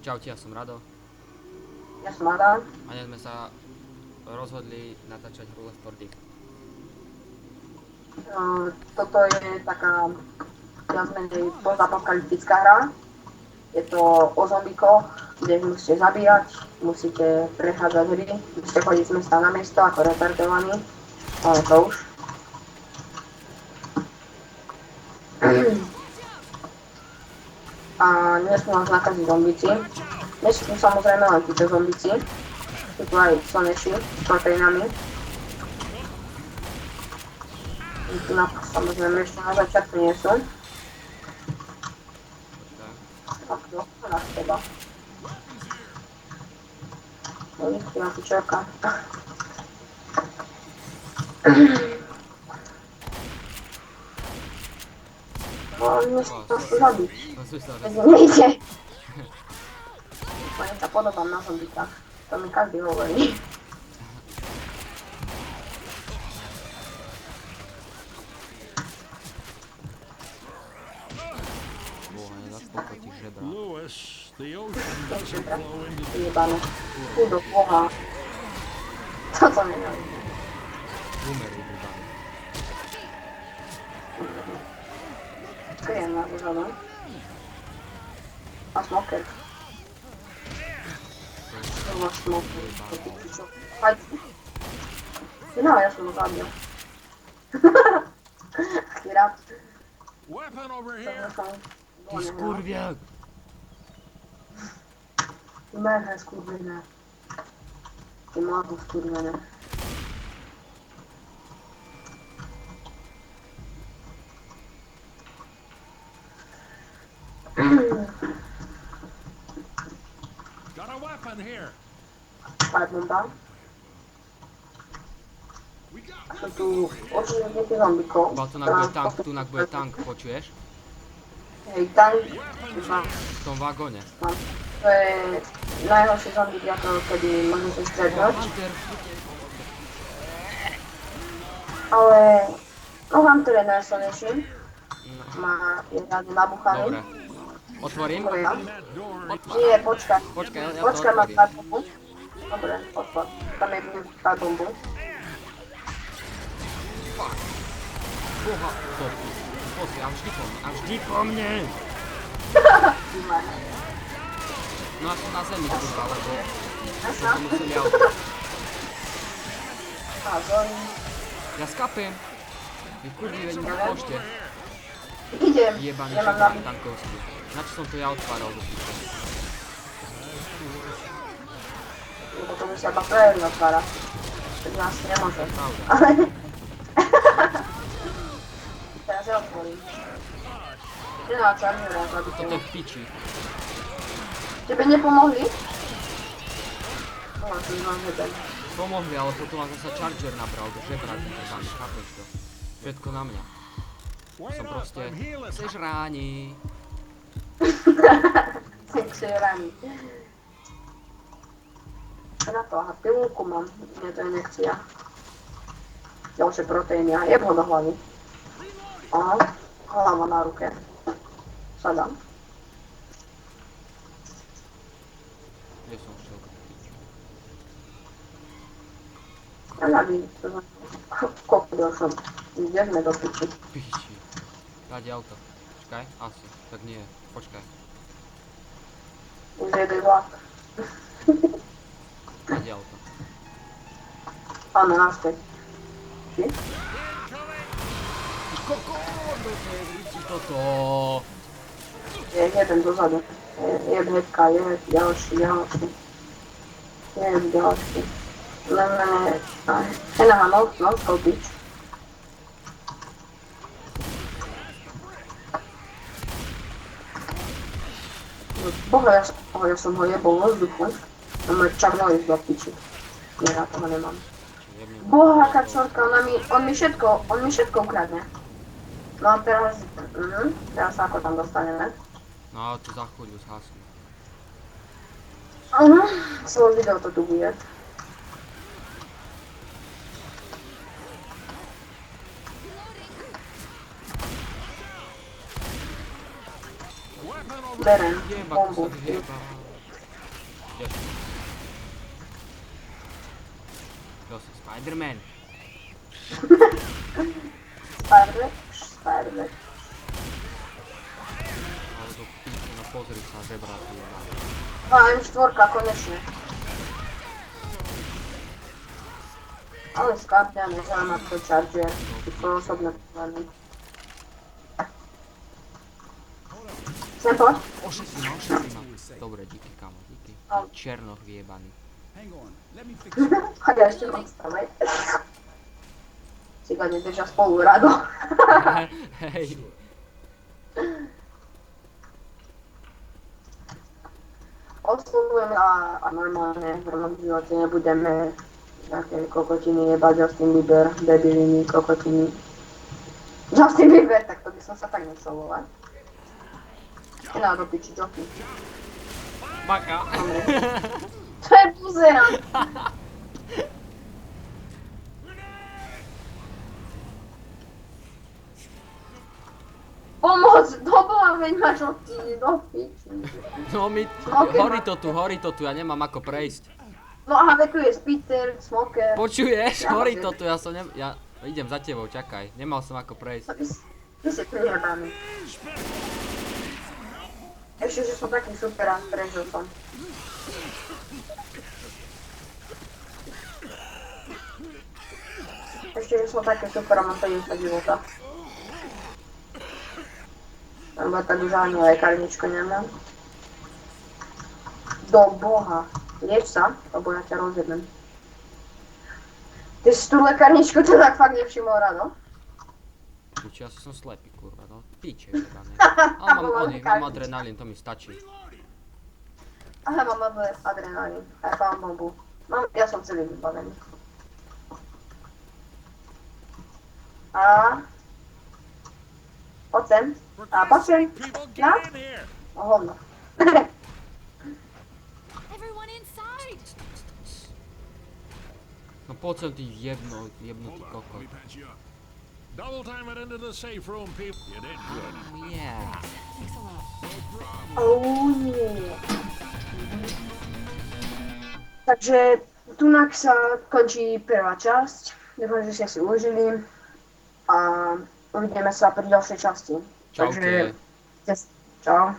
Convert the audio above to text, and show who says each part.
Speaker 1: Čaute, ja som Rado.
Speaker 2: Ja som Adam.
Speaker 1: A dnes sme sa rozhodli natáčať hru Left 4 Dead.
Speaker 2: Toto je taká viac menej postapokalyptická hra. Je to o zombikoch, kde musíte zabíjať, musíte prechádzať hry, musíte chodiť z mesta na mesto ako retardovaní. Ale to už. A nesmú vás nakaziť zombici. Nie sú samozrejme len títo zombici. Sú tu aj slneční s proteinami. Tu samozrejme ešte na začiatku nie sú. Tak jo, na teba. No, tu na tu čerka. No, nie sú to zabiť. Nejde. Ja sa podobám na zombika. To mi každý hovorí.
Speaker 3: Lewis, the ocean doesn't flow into
Speaker 2: Jebane. Chudo, boha. Co to nie wiem.
Speaker 1: Boomer vybudovaný.
Speaker 2: Kryjem na wyżoną. A smoker. To masz smoker. Chodź. No, ja się zabił. Chwila.
Speaker 3: weapon over here.
Speaker 1: Ty skurwiak!
Speaker 2: Mega skurwione. Ty mało skurwione.
Speaker 3: Got a weapon here.
Speaker 2: Padną tam.
Speaker 3: We got
Speaker 2: A są tu oczywiście zombiko.
Speaker 1: Bo tu bude tank, počuješ?
Speaker 2: Hej, tam mam.
Speaker 1: V tom vagóne.
Speaker 2: To je najhorší zombik, ako kedy môžete stretnúť. Ale no Hunter je najsilnejší. Má jeden nabuchaný.
Speaker 1: Dobre. Otvorím?
Speaker 2: Dobre.
Speaker 3: that door.
Speaker 2: Nie, počkaj.
Speaker 1: Počkaj, ja to
Speaker 2: Počkaj, má
Speaker 1: otvorím.
Speaker 2: pár bombu. Dobre, otvor. Tam je pár bombu.
Speaker 1: Boha, stopni. Pozri, a vždy po mne. No a som na zemi, kurva, lebo
Speaker 2: Jasná?
Speaker 1: som museli auto.
Speaker 2: A, zoni.
Speaker 1: Ja skapem. Vy kurvi, veď na pošte.
Speaker 2: Idem.
Speaker 1: Jebaný
Speaker 2: Nemám
Speaker 1: šakák
Speaker 2: nabít.
Speaker 1: tankovský. Na čo som to ja otváral do piče?
Speaker 2: Lebo to musia iba pravidlo otvárať. Tak nás nemôže.
Speaker 1: Pravda.
Speaker 2: Ale... Teraz ja otvorím. Ty na čarnera zabite.
Speaker 1: Toto je v piči.
Speaker 2: Tebe nepomohli? No, to už mám jeden.
Speaker 1: Pomohli, ale potom ma zasa Charger nabral do žebra, vytrvaný, chápeš to? Všetko na mňa.
Speaker 3: Wait
Speaker 1: Som
Speaker 3: up,
Speaker 1: proste...
Speaker 3: I'm healing.
Speaker 1: Chceš ráni.
Speaker 2: Chceš rany. Čo na to? Aha, pilulku mám. Nie, to je injekcia. Ďalšie proteíny. A jeb ho do hlavy. Aha, hlava na ruke. Sadám.
Speaker 1: Kde som šiel?
Speaker 2: Ja nabím. Kokudil som. Kde sme do piči?
Speaker 1: Piči. Rádi auto. Počkaj, asi. Tak nie. Počkaj.
Speaker 2: Už jede vlak.
Speaker 1: Rádi auto.
Speaker 2: Áno, naspäť. Či?
Speaker 1: Toto.
Speaker 2: Je jeden dozadu. Je hekka, je ďalší. Je ďalší. Len neha non-stop bič. Boha, ja som ho jebol vo vzduchu. On ma čarnali do piči. Nie, ja toho nemám. Boha, aká čorka, on mi všetko ukradne. No a teraz, teraz sa ako tam dostaneme.
Speaker 1: No, to za chvíľu zhasne.
Speaker 2: Celé video to tu bude. Berem
Speaker 1: Jeba,
Speaker 2: bombu.
Speaker 1: to sa vyjeba. Kto si Spider-Man?
Speaker 2: Spider-Man.
Speaker 1: Ale to píče, no pozri sa, žebra tu je na.
Speaker 2: No M4, konečne. Ale skápňa, nezaujíma to Charger. To sú osobné problémy. Sem poď.
Speaker 1: Ošetri ma. Dobre, díky kamo, díky.
Speaker 2: Au.
Speaker 1: Černoch vyjebaný.
Speaker 3: Hang on. Let me fix it.
Speaker 2: A ja ešte mám stavej. Si ga nedržia spolu rado.
Speaker 1: Hej.
Speaker 2: Oslovujeme a normálne v rovnom živote nebudeme nejaké kokotiny jebať Justin Bieber, debiliny, kokotiny. Justin Bieber, tak to by som sa tak nechcel volať. Iná do piči joky.
Speaker 1: Baka.
Speaker 2: To je buzerant. Pomoc, doboha, veď ma joky, do piči.
Speaker 1: No mi,
Speaker 2: Ok,
Speaker 1: horí to tu, ja nemám ako prejsť.
Speaker 2: No aha, veď tu je Spiter, Smoker.
Speaker 1: Počuješ?
Speaker 2: Ja
Speaker 1: Horí
Speaker 2: viem.
Speaker 1: to tu, ja idem za tebou, čakaj. Nemal som ako prejsť.
Speaker 2: Ty si prijebaný. Ešte, že som taký super a prežil som. Ešte, že som taký super a mám 50 života. Lebo tak už ani lekárničku nemám. Do boha. Lieč sa, lebo ja ťa rozjednem. Ty si tú lekárničku to tak fakt nevšimol rado?
Speaker 1: Uči, ja som slepý, kurva, no. Píče, vybrané. Ale mám adrenalín, to mi stačí.
Speaker 2: Aha, mám adrenalín. Aj mám bombu. Ja som celý vybavený. A... Poď sem. A poď sem.
Speaker 3: People,
Speaker 2: No?
Speaker 3: get in here.
Speaker 2: O hovno.
Speaker 4: Everyone inside!
Speaker 1: No poď sem, ty jebnutý
Speaker 3: Hold on,
Speaker 1: kokot.
Speaker 3: let me patch you up. Double time it into the safe room, people. You did good.
Speaker 1: Yeah.
Speaker 4: Thanks a lot.
Speaker 2: Oh yeah. Takže tunak sa končí prvá časť. Dúfam, že ste si užili. A uvidíme sa pri ďalšej časti.
Speaker 1: Čaute.
Speaker 2: Čau.